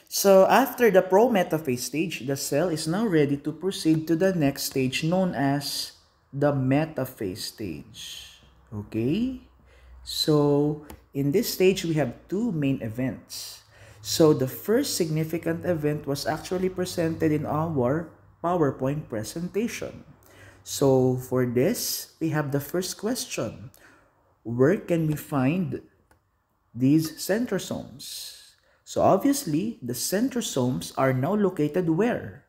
So after the pro-metaphase stage, the cell is now ready to proceed to the next stage known as the metaphase stage. Okay? So in this stage, we have two main events. So the first significant event was actually presented in our PowerPoint presentation. So for this, we have the first question. Where can we find these centrosomes? So obviously, the centrosomes are now located where?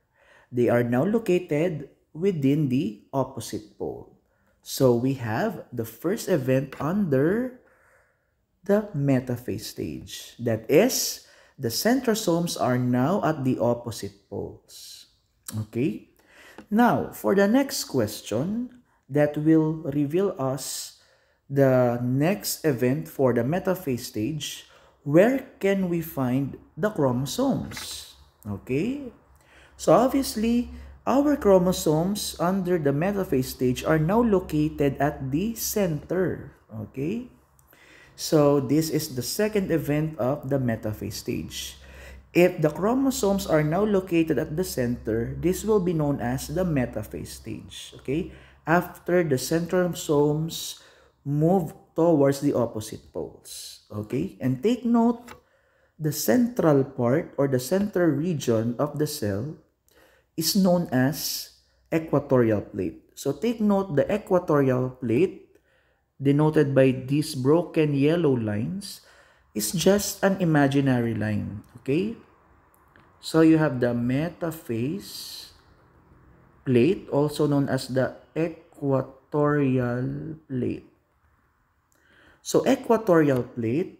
They are now located within the opposite pole. So we have the first event under the metaphase stage. That is, the centrosomes are now at the opposite poles. Okay? Now, for the next question, that will reveal us the next event for the metaphase stage. Where can we find the chromosomes? Okay? So obviously, our chromosomes under the metaphase stage are now located at the center. Okay? So this is the second event of the metaphase stage. If the chromosomes are now located at the center, this will be known as the metaphase stage. Okay? After the centrosomes move towards the opposite poles. Okay? And take note, the central part or the central region of the cell is known as equatorial plate. So take note, the equatorial plate, denoted by these broken yellow lines, is just an imaginary line. Okay? So you have the metaphase plate, also known as the equatorial plate. So equatorial plate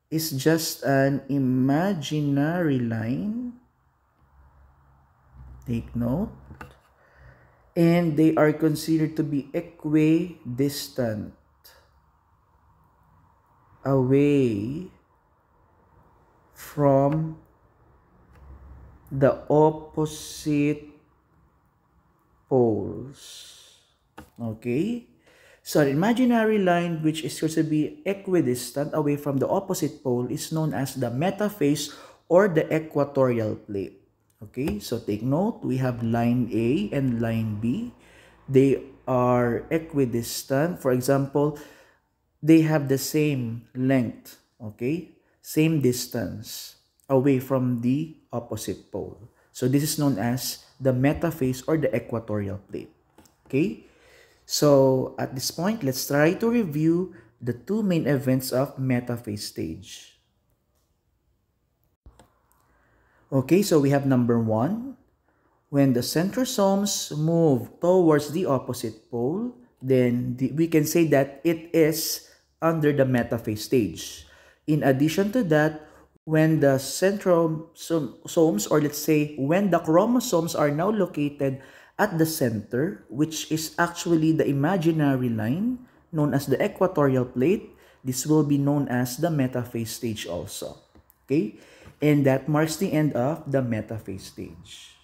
is just an imaginary line. Take note. And they are considered to be equidistant away from the opposite poles. Okay? So an imaginary line which is supposed to be equidistant away from the opposite pole is known as the metaphase or the equatorial plate. Okay? So take note, we have line A and line B. They are equidistant. For example, they have the same length, okay? Same distance away from the opposite pole. So this is known as the metaphase or the equatorial plate, okay? So at this point, let's try to review the two main events of metaphase stage. Okay, so we have number one. When the centrosomes move towards the opposite pole, then we can say that it is under the metaphase stage. In addition to that, when the centrosomes, or let's say when the chromosomes are now located at the center, which is actually the imaginary line known as the equatorial plate, this will be known as the metaphase stage also. Okay? And that marks the end of the metaphase stage.